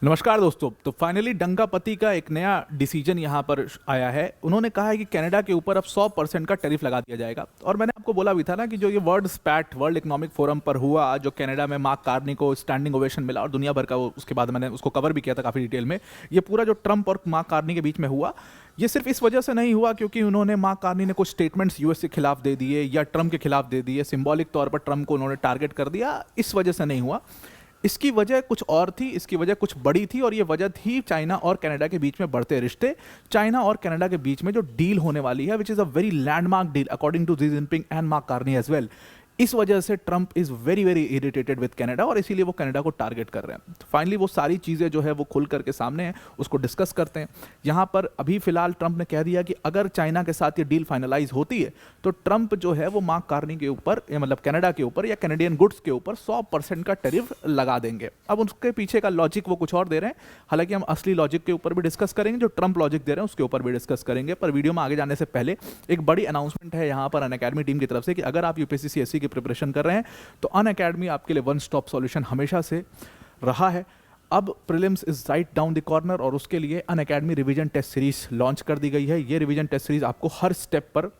नमस्कार दोस्तों। तो फाइनली डंकापति का एक नया डिसीजन यहाँ पर आया है। उन्होंने कहा है कि कनाडा के ऊपर अब 100% का टैरिफ लगा दिया जाएगा। और मैंने आपको बोला भी था ना कि जो ये वर्ल्ड इकोनॉमिक फोरम पर हुआ, जो कनाडा में मार्क कार्नी को स्टैंडिंग ओवेशन मिला और दुनिया भर का उसके बाद मैंने उसको कवर भी किया था काफ़ी डिटेल में। ये पूरा जो ट्रंप और मार्क कार्नी के बीच में हुआ, ये सिर्फ इस वजह से नहीं हुआ क्योंकि उन्होंने मार्क कार्नी ने कुछ स्टेटमेंट्स यूएस के खिलाफ दे दिए या ट्रंप के खिलाफ दे दिए, सिंबॉलिक तौर पर ट्रंप को उन्होंने टारगेट कर दिया, इस वजह से नहीं हुआ। इसकी वजह कुछ और थी, इसकी वजह कुछ बड़ी थी और ये वजह थी चाइना और कनाडा के बीच में बढ़ते रिश्ते। चाइना और कनाडा के बीच में जो डील होने वाली है, which is a very landmark deal according to Xi Jinping and Mark Carney as well. इस वजह से Trump is very very irritated with Canada और इसीलिए वो कनाडा को टारगेट कर रहे हैं। तो फाइनली वो सारी चीज़ें जो है वो खुल करके सामने हैं, उसको डिस्कस करते हैं। यहाँ पर अभी फिलहाल ट्रंप ने कह दिया कि अगर चाइना के साथ ये डील फाइनलाइज होती है तो ट्रंप जो है वो मार्क कार्नी के ऊपर मतलब कनाडा के ऊपर या कैनेडियन गुड्स के ऊपर 100% का टैरिफ लगा देंगे। अब उसके पीछे का लॉजिक वो कुछ और दे रहे हैं। हालांकि हम असली लॉजिक के ऊपर भी डिस्कस करेंगे, जो ट्रंप लॉजिक दे रहे हैं उसके ऊपर भी डिस्कस करेंगे। पर वीडियो में आगे जाने से पहले एक बड़ी अनाउंसमेंट है यहाँ पर अनअकैडमी टीम की तरफ से कि अगर आप यूपीएससी सीएससी की प्रिपरेशन कर रहे हैं तो अनअकैडमी आपके लिए वन स्टॉप सॉल्यूशन हमेशा से रहा है। अब prelims is right down the corner और उसके लिए Unacademy revision test series launch कर दी गई है। ये रिवीजन टेस्ट सीरीज आपको हर स्टेप पर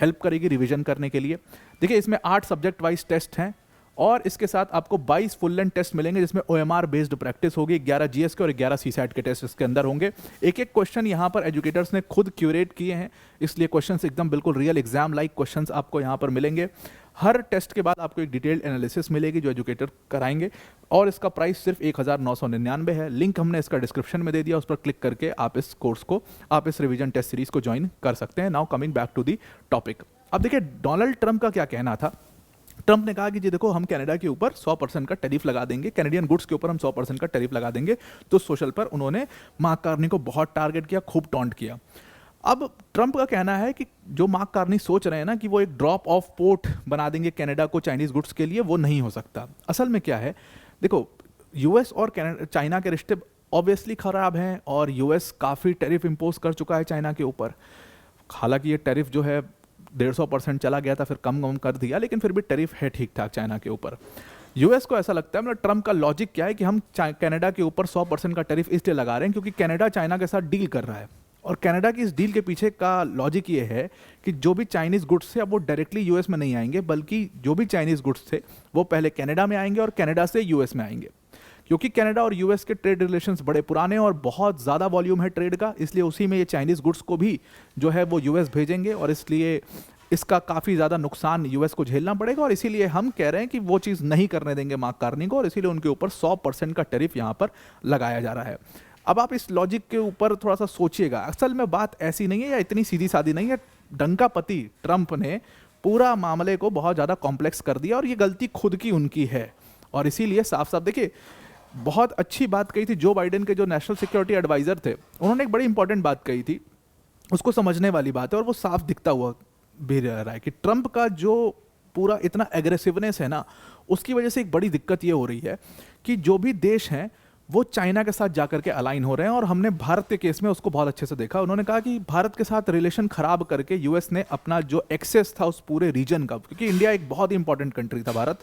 हेल्प करेगी रिवीजन करने के लिए। देखिए, इसमें 8 सब्जेक्ट वाइज टेस्ट हैं और इसके साथ आपको 22 फुल लेंथ टेस्ट मिलेंगे जिसमें ओएमआर बेस्ड प्रैक्टिस होगी। 11 जीएस के और 11 सीसैट के टेस्ट इसके अंदर होंगे। एक एक क्वेश्चन यहाँ पर एजुकेटर्स ने खुद क्यूरेट किए हैं, इसलिए क्वेश्चंस एकदम बिल्कुल रियल एग्जाम लाइक क्वेश्चंस आपको यहाँ पर मिलेंगे। हर टेस्ट के बाद आपको एक डिटेल्ड एनालिसिस मिलेगी जो एजुकेटर कराएंगे और इसका प्राइस सिर्फ 1999 है। लिंक हमने इसका डिस्क्रिप्शन में दे दिया, उस पर क्लिक करके आप इस कोर्स को, आप इस रिवीजन टेस्ट सीरीज को ज्वाइन कर सकते हैं। Now coming back to the topic. अब देखिए, डोनाल्ड ट्रंप का क्या कहना था। ट्रंप ने कहा कि जी देखो, हम कनाडा के ऊपर 100% का टैरिफ लगा देंगे, कैनेडियन गुड्स के ऊपर हम 100% का टैरिफ लगा देंगे। तो सोशल पर उन्होंने मार्क कार्नी को बहुत टारगेट किया, खूब टॉन्ट किया। अब ट्रंप का कहना है कि जो मार्क कार्नी सोच रहे हैं ना कि वो एक ड्रॉप ऑफ पोर्ट बना देंगे कनाडा को चाइनीज गुड्स के लिए, वो नहीं हो सकता। असल में क्या है, देखो, यूएस और चाइना के रिश्ते ऑब्वियसली खराब हैं और यूएस काफ़ी टैरिफ इम्पोज कर चुका है चाइना के ऊपर। हालांकि ये टैरिफ जो है 150% चला गया था, फिर कम कर दिया, लेकिन फिर भी टैरिफ है ठीक ठाक चाइना के ऊपर। यूएस को ऐसा लगता है, मतलब ट्रंप का लॉजिक क्या है कि हम कनाडा के ऊपर 100% का टैरिफ इसलिए लगा रहे हैं क्योंकि कनाडा चाइना के साथ डील कर रहा है और कनाडा की इस डील के पीछे का लॉजिक ये है कि जो भी चाइनीज़ गुड्स थे अब वो डायरेक्टली यूएस में नहीं आएंगे, बल्कि जो भी चाइनीज़ गुड्स थे वो पहले कनाडा में आएंगे और कनाडा से यूएस में आएंगे। क्योंकि कनाडा और यूएस के ट्रेड रिलेशंस बड़े पुराने और बहुत ज़्यादा वॉल्यूम है ट्रेड का, इसलिए उसी में ये चाइनीज़ गुड्स को भी जो है वो यूएस भेजेंगे और इसलिए इसका काफ़ी ज़्यादा नुकसान यूएस को झेलना पड़ेगा। और इसीलिए हम कह रहे हैं कि वो चीज़ नहीं करने देंगे मार्क कार्नी को और इसीलिए उनके ऊपर 100% का टैरिफ यहाँ पर लगाया जा रहा है। अब आप इस लॉजिक के ऊपर थोड़ा सा सोचिएगा, असल में बात ऐसी नहीं है या इतनी सीधी सादी नहीं है। डंकापति ट्रंप ने पूरा मामले को बहुत ज़्यादा कॉम्प्लेक्स कर दिया और ये गलती खुद की उनकी है। और इसीलिए साफ साफ देखिए, बहुत अच्छी बात कही थी जो बाइडेन के जो नेशनल सिक्योरिटी एडवाइज़र थे, उन्होंने एक बड़ी इंपॉर्टेंट बात कही थी, उसको समझने वाली बात है और वो साफ दिखता हुआ भी रह रहा है कि ट्रंप का जो पूरा इतना एग्रेसिवनेस है ना, उसकी वजह से एक बड़ी दिक्कत ये हो रही है कि जो भी देश हैं वो चाइना के साथ जाकर के अलाइन हो रहे हैं। और हमने भारत के केस में उसको बहुत अच्छे से देखा। उन्होंने कहा कि भारत के साथ रिलेशन खराब करके यूएस ने अपना जो एक्सेस था उस पूरे रीजन का, क्योंकि इंडिया एक बहुत ही इंपॉर्टेंट कंट्री था भारत,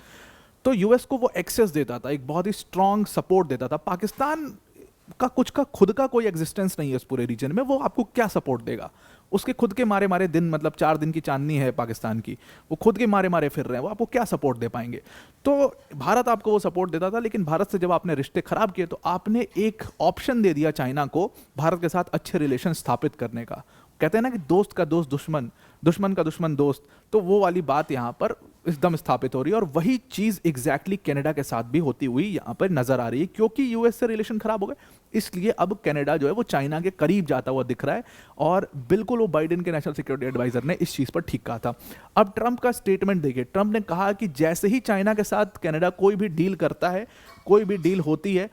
तो यूएस को वो एक्सेस देता था, एक बहुत ही स्ट्रॉन्ग सपोर्ट देता था। पाकिस्तान का कुछ का खुद का कोई एग्जिस्टेंस नहीं है उस पूरे रीजन में, वो आपको क्या सपोर्ट देगा। उसके खुद के मारे मारे दिन, मतलब 4 दिन की चांदनी है पाकिस्तान की, वो खुद के मारे मारे फिर रहे हैं, वो आपको क्या सपोर्ट दे पाएंगे। तो भारत आपको वो सपोर्ट देता था, लेकिन भारत से जब आपने रिश्ते खराब किए तो आपने एक ऑप्शन दे दिया चाइना को भारत के साथ अच्छे रिलेशन स्थापित करने का। कहते हैं ना कि दोस्त का दोस्त दुश्मन, दुश्मन का दुश्मन दोस्त, तो वो वाली बात यहाँ पर एकदम स्थापित हो रही है। और वही चीज़ एग्जैक्टली कनाडा के साथ भी होती हुई यहाँ पर नजर आ रही है, क्योंकि यूएस से रिलेशन खराब हो गए, इसलिए अब कनाडा जो है वो चाइना के करीब जाता हुआ दिख रहा है। और बिल्कुल वो बाइडेन के नेशनल सिक्योरिटी एडवाइजर ने इस चीज़ पर ठीक कहा था। अब ट्रंप का स्टेटमेंट देखिए, ट्रंप ने कहा कि जैसे ही चाइना के साथ कनाडा कोई भी डील करता है, कोई भी डील होती है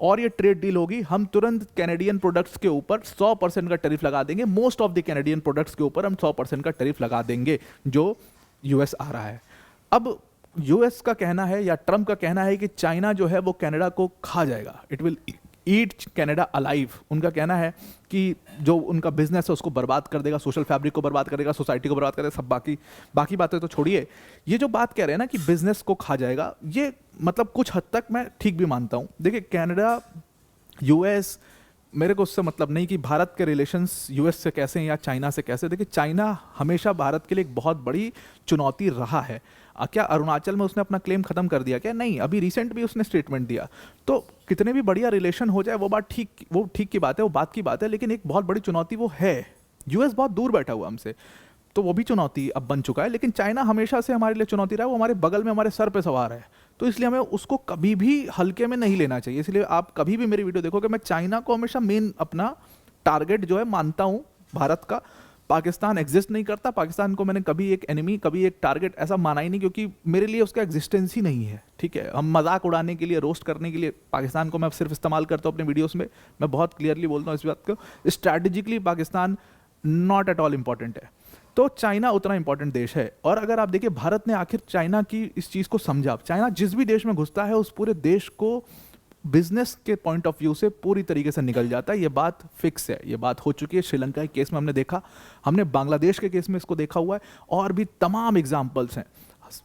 और ये ट्रेड डील होगी, हम तुरंत कैनेडियन प्रोडक्ट्स के ऊपर 100% का टैरिफ लगा देंगे। Most of the Canadian products के ऊपर हम 100% का टैरिफ लगा देंगे जो यूएस आ रहा है। अब यूएस का कहना है या ट्रंप का कहना है कि चाइना जो है वो कनाडा को खा जाएगा, it will eat Canada alive. उनका कहना है कि जो उनका बिजनेस है उसको बर्बाद कर देगा, सोशल फैब्रिक को बर्बाद कर देगा, सोसाइटी को बर्बाद कर देगा, सब बाकी बातें तो छोड़िए। ये जो बात कह रहे हैं ना कि बिजनेस को खा जाएगा, ये मतलब कुछ हद तक मैं ठीक भी मानता हूँ। देखिए, कनाडा यूएस, मेरे को उससे मतलब नहीं कि भारत के रिलेशंस यूएस से कैसे हैं या चाइना से कैसे। देखिए चाइना हमेशा भारत के लिए एक बहुत बड़ी चुनौती रहा है। क्या अरुणाचल में उसने अपना क्लेम खत्म कर दिया क्या? नहीं, अभी रिसेंट भी उसने स्टेटमेंट दिया। तो कितने भी बढ़िया रिलेशन हो जाए वो ठीक की बात है, वो बात की बात है, लेकिन एक बहुत बड़ी चुनौती वो है। यूएस बहुत दूर बैठा हुआ हमसे, तो वो भी चुनौती अब बन चुका है। लेकिन चाइना हमेशा से हमारे लिए चुनौती रहा है, वो हमारे बगल में हमारे सर पे सवार है, तो इसलिए हमें उसको कभी भी हल्के में नहीं लेना चाहिए। इसलिए आप कभी भी मेरी वीडियो देखोगे, मैं चाइना को हमेशा मेन अपना टारगेट जो है मानता हूँ भारत का। पाकिस्तान एग्जिस्ट नहीं करता, पाकिस्तान को मैंने कभी एक एनिमी, कभी एक टारगेट ऐसा माना ही नहीं, क्योंकि मेरे लिए उसका एग्जिस्टेंस ही नहीं है। ठीक है, हम मजाक उड़ाने के लिए, रोस्ट करने के लिए पाकिस्तान को मैं सिर्फ इस्तेमाल करता हूँ अपने वीडियोस में। मैं बहुत क्लियरली बोलता हूँ इस बात को, strategically Pakistan not at all important है। तो चाइना उतना इंपॉर्टेंट देश है। और अगर आप देखिए भारत ने आखिर चाइना की इस चीज़ को समझा। चाइना जिस भी देश में घुसता है उस पूरे देश को बिजनेस के पॉइंट ऑफ व्यू से पूरी तरीके से निकल जाता है। ये बात फिक्स है, ये बात हो चुकी है। श्रीलंका के केस में हमने देखा, हमने बांग्लादेश के केस में इसको देखा हुआ है, और भी तमाम एग्जाम्पल्स हैं।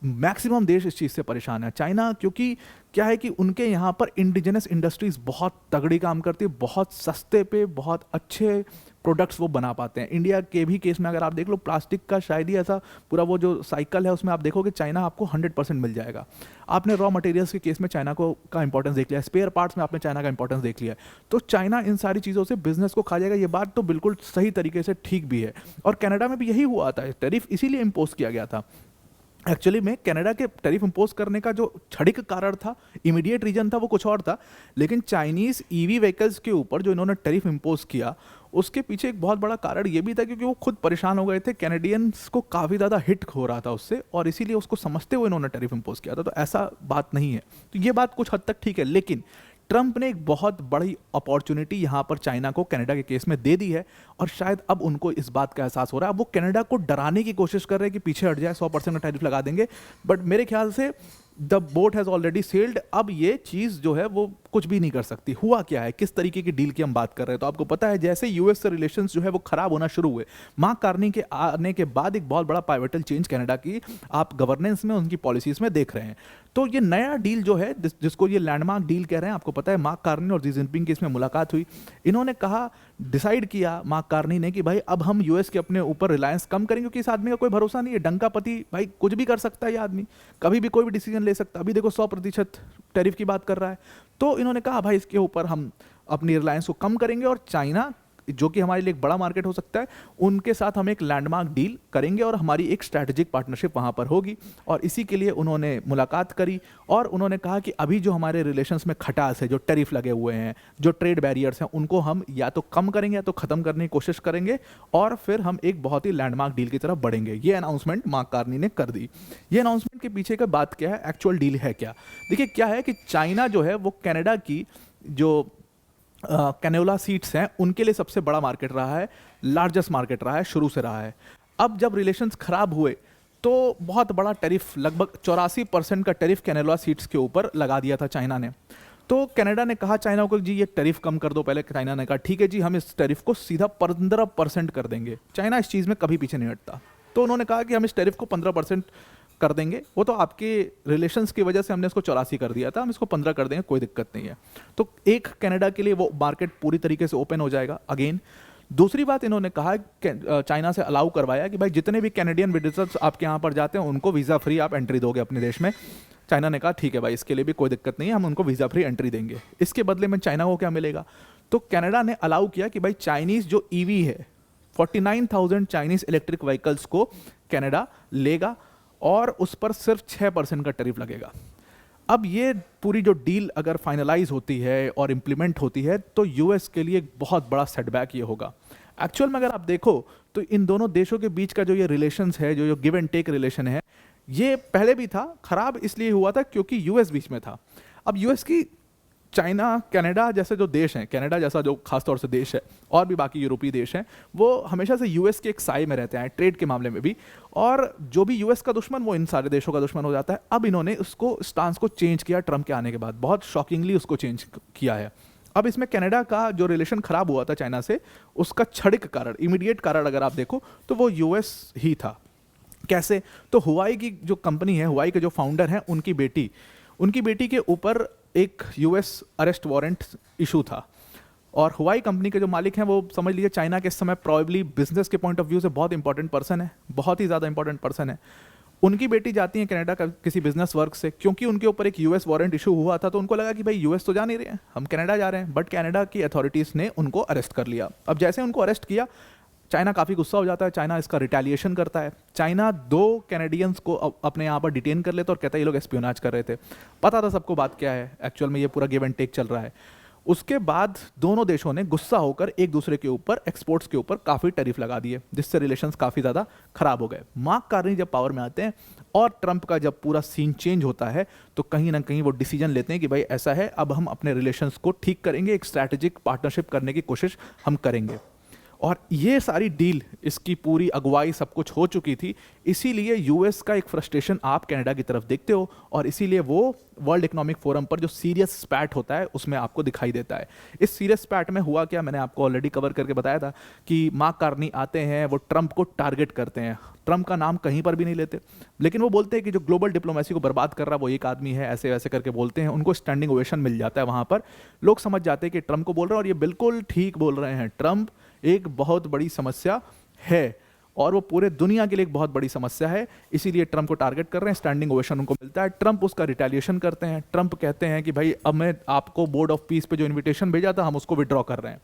मैक्सिमम देश इस चीज़ से परेशान है। चाइना, क्योंकि क्या है कि उनके यहाँ पर इंडिजिनस इंडस्ट्रीज बहुत तगड़ी काम करती है, बहुत सस्ते पे बहुत अच्छे प्रोडक्ट्स वो बना पाते हैं। इंडिया के भी केस में अगर आप देख लो, प्लास्टिक का शायद ही ऐसा पूरा वो जो साइकिल है उसमें आप देखोगे चाइना आपको 100% मिल जाएगा। आपने रॉ मटेरियल्स के केस में चाइना को का इंपॉर्टेंस देख लिया, स्पेयर पार्ट्स में आपने चाइना का इंपॉर्टेंस देख लिया। तो चाइना इन सारी चीज़ों से बिजनेस को खा जाएगा, ये बात तो बिल्कुल सही तरीके से ठीक भी है। और कनाडा में भी यही हुआ था, टैरिफ इसीलिए इम्पोज किया गया था। एक्चुअली में कनाडा के टैरिफ इंपोज करने का जो क्षणिक कारण था, इमीडिएट रीजन था, वो कुछ और था। लेकिन चाइनीज ईवी व्हीकल्स के ऊपर जो इन्होंने टैरिफ इंपोज किया, उसके पीछे एक बहुत बड़ा कारण ये भी था क्योंकि वो खुद परेशान हो गए थे। कैनेडियंस को काफ़ी ज़्यादा हिट हो रहा था उससे, और इसीलिए उसको समझते हुए इन्होंने टैरिफ इंपोज किया था। तो ऐसा बात नहीं है, तो ये बात कुछ हद तक ठीक है। लेकिन ट्रंप ने एक बहुत बड़ी अपॉर्चुनिटी यहाँ पर चाइना को कनाडा के केस में दे दी है, और शायद अब उनको इस बात का एहसास हो रहा है। अब वो कनाडा को डराने की कोशिश कर रहे हैं कि पीछे हट जाए, 100% का टैरिफ लगा देंगे। बट मेरे ख्याल से the boat has already sailed. अब ये चीज़ जो है वो कुछ भी नहीं कर सकती। हुआ क्या है, किस तरीके की डील की हम बात कर रहे हैं, तो आपको पता है जैसे यूएस से रिलेशंस जो है वो खराब होना शुरू हुए, मार्क कार्नी के आने के बाद एक बहुत बड़ा पाइवेटल चेंज कनाडा की आप गवर्नेंस में, उनकी पॉलिसीज में देख रहे हैं। तो ये नया डील जो है जिसको ये लैंडमार्क डील कह रहे हैं, आपको पता है मार्क कार्नी और जी जिनपिंग की इसमें मुलाकात हुई। इन्होंने कहा, डिसाइड किया मार्क कार्नी ने कि भाई अब हम यूएस के अपने ऊपर रिलायंस कम करेंगे, क्योंकि इस आदमी का कोई भरोसा नहीं है। डंकापति भाई, कुछ भी कर सकता है ये आदमी, कभी भी कोई भी डिसीजन ले सकता है। अभी देखो 100% टैरिफ की बात कर रहा है। तो इन्होंने कहा भाई इसके ऊपर हम अपनी रिलायंस को कम करेंगे, और चाइना जो कि हमारे लिए एक बड़ा मार्केट हो सकता है, उनके साथ हम एक लैंडमार्क डील करेंगे और हमारी एक स्ट्रैटेजिक पार्टनरशिप वहाँ पर होगी। और इसी के लिए उन्होंने मुलाकात करी, और उन्होंने कहा कि अभी जो हमारे रिलेशंस में खटास है, जो टैरिफ लगे हुए हैं, जो ट्रेड बैरियर्स हैं, उनको हम या तो कम करेंगे या तो ख़त्म करने की कोशिश करेंगे, और फिर हम एक बहुत ही लैंडमार्क डील की तरफ बढ़ेंगे। ये अनाउंसमेंट मार्क कार्नी ने कर दी। ये अनाउंसमेंट के पीछे का बात क्या है, एक्चुअल डील है क्या? देखिए क्या है कि चाइना जो है वो कनाडा की जो कैनोला सीड्स हैं उनके लिए सबसे बड़ा मार्केट रहा है, लार्जेस्ट मार्केट रहा है, शुरू से रहा है। अब जब रिलेशंस खराब हुए तो बहुत बड़ा टैरिफ, लगभग 84% का टैरिफ कैनोला सीड्स के ऊपर लगा दिया था चाइना ने। तो कनाडा ने कहा चाइना को, जी ये टैरिफ कम कर दो। पहले चाइना ने कहा ठीक है जी, हम इस टैरिफ को सीधा 15% कर देंगे। चाइना इस चीज़ में कभी पीछे नहीं हटता। तो उन्होंने कहा कि हम इस टैरिफ को 15% कर देंगे। वो तो आपके रिलेशंस की वजह से हमने इसको 84 कर दिया था, हम इसको 15 कर देंगे, कोई दिक्कत नहीं है। तो एक कनाडा के लिए वो मार्केट पूरी तरीके से ओपन हो जाएगा अगेन। दूसरी बात इन्होंने कहा, चाइना से अलाउ करवाया कि भाई जितने भी कैनेडियन विजिटर्स आपके यहाँ पर जाते हैं उनको वीज़ा फ्री आप एंट्री दोगे अपने देश में। चाइना ने कहा ठीक है भाई, इसके लिए भी कोई दिक्कत नहीं है, हम उनको वीज़ा फ्री एंट्री देंगे। इसके बदले में चाइना को क्या मिलेगा? तो कनाडा ने अलाउ किया कि भाई चाइनीज़ जो ईवी है, 49,000 चाइनीज़ इलेक्ट्रिक व्हीकल्स को कनाडा लेगा, और उस पर सिर्फ 6% का टैरिफ लगेगा। अब ये पूरी जो डील अगर फाइनलाइज होती है और इम्प्लीमेंट होती है तो यूएस के लिए एक बहुत बड़ा सेटबैक ये होगा। एक्चुअल में अगर आप देखो तो इन दोनों देशों के बीच का जो ये रिलेशंस है, जो गिव एंड टेक रिलेशन है, ये पहले भी था। खराब इसलिए हुआ था क्योंकि यूएस बीच में था। अब यूएस की, चाइना, कनाडा जैसे जो देश हैं, कनाडा जैसा जो खासतौर से देश है, और भी बाकी यूरोपीय देश हैं, वो हमेशा से यूएस के एक साए में रहते हैं, ट्रेड के मामले में भी। और जो भी यूएस का दुश्मन वो इन सारे देशों का दुश्मन हो जाता है। अब इन्होंने उसको, स्टांस को चेंज किया ट्रंप के आने के बाद, बहुत शॉकिंगली उसको चेंज किया है। अब इसमें कनाडा का जो रिलेशन खराब हुआ था चाइना से, उसका क्षणिक कारण, इमीडिएट कारण अगर आप देखो तो वो यूएस ही था। कैसे? तो हुआई की जो कंपनी है, हुआई के जो फाउंडर हैं, उनकी बेटी के ऊपर एक यूएस अरेस्ट वारंट इशू था। और हुआई कंपनी के जो मालिक हैं वो समझ लीजिए चाइना के इस समय प्रॉबेबली बिजनेस के पॉइंट ऑफ व्यू से बहुत इंपॉर्टेंट पर्सन है, बहुत ही ज़्यादा इंपॉर्टेंट पर्सन है। उनकी बेटी जाती है कनाडा का किसी बिजनेस वर्क से, क्योंकि उनके ऊपर एक यूएस वारंट इशू हुआ था, तो उनको लगा कि भाई यूएस तो जा नहीं रहे हैं, हम कनाडा जा रहे हैं, बट कनाडा की अथॉरिटीज़ ने उनको अरेस्ट कर लिया। अब जैसे उनको अरेस्ट किया, चाइना काफ़ी गुस्सा हो जाता है, चाइना इसका रिटेलिएशन करता है। चाइना 2 कैनेडियंस को अपने यहाँ पर डिटेन कर लेते और कहता है ये लोग एस्पियोनाज कर रहे थे। पता था सबको बात क्या है, एक्चुअल में ये पूरा गिव एंड टेक चल रहा है। उसके बाद दोनों देशों ने गुस्सा होकर एक दूसरे के ऊपर एक्सपोर्ट्स के ऊपर काफ़ी टैरिफ लगा दिए, जिससे रिलेशंस काफ़ी ज़्यादा खराब हो गए। मार्क कार्नी जब पावर में आते हैं और ट्रंप का जब पूरा सीन चेंज होता है, तो कहीं ना कहीं वो डिसीजन लेते हैं कि भाई ऐसा है, अब हम अपने रिलेशंस को ठीक करेंगे, एक स्ट्रैटेजिक पार्टनरशिप करने की कोशिश हम करेंगे। और ये सारी डील, इसकी पूरी अगुवाई सब कुछ हो चुकी थी, इसीलिए यूएस का एक फ्रस्ट्रेशन आप कनाडा की तरफ देखते हो, और इसीलिए वो वर्ल्ड इकोनॉमिक फोरम पर जो सीरियस स्पैट होता है उसमें आपको दिखाई देता है। इस सीरियस स्पैट में हुआ क्या, मैंने आपको ऑलरेडी कवर करके बताया था कि मार्क कार्नी आते हैं, वो ट्रंप को टारगेट करते हैं, ट्रंप का नाम कहीं पर भी नहीं लेते, लेकिन वो बोलते हैं कि जो ग्लोबल डिप्लोमेसी को बर्बाद कर रहा है वो एक आदमी है, ऐसे वैसे करके बोलते हैं। उनको स्टैंडिंग ओवेशन मिल जाता है वहाँ पर, लोग समझ जाते हैं कि ट्रंप को बोल रहे हैं और ये बिल्कुल ठीक बोल रहे हैं। ट्रंप एक बहुत बड़ी समस्या है और वो पूरे दुनिया के लिए एक बहुत बड़ी समस्या है, इसीलिए ट्रंप को टारगेट कर रहे हैं, स्टैंडिंग ओवेशन उनको मिलता है। ट्रंप उसका रिटेलिएशन करते हैं, ट्रंप कहते हैं कि भाई अब मैं आपको बोर्ड ऑफ पीस पे जो इनविटेशन भेजा था हम उसको विड्रॉ कर रहे हैं।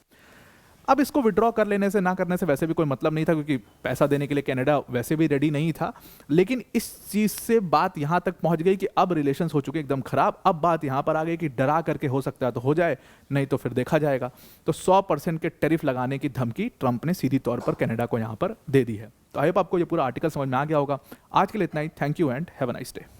अब इसको विड्रॉ कर लेने से ना करने से वैसे भी कोई मतलब नहीं था, क्योंकि पैसा देने के लिए कनाडा वैसे भी रेडी नहीं था, लेकिन इस चीज़ से बात यहाँ तक पहुँच गई कि अब रिलेशंस हो चुके एकदम खराब। अब बात यहाँ पर आ गई कि डरा करके हो सकता है तो हो जाए, नहीं तो फिर देखा जाएगा। तो 100% के टैरिफ लगाने की धमकी ट्रंप ने सीधी तौर पर कनाडा को यहाँ पर दे दी है। तो आई होप आपको ये पूरा आर्टिकल समझ में आ गया होगा। आज के लिए इतना ही। Thank you and have a nice day.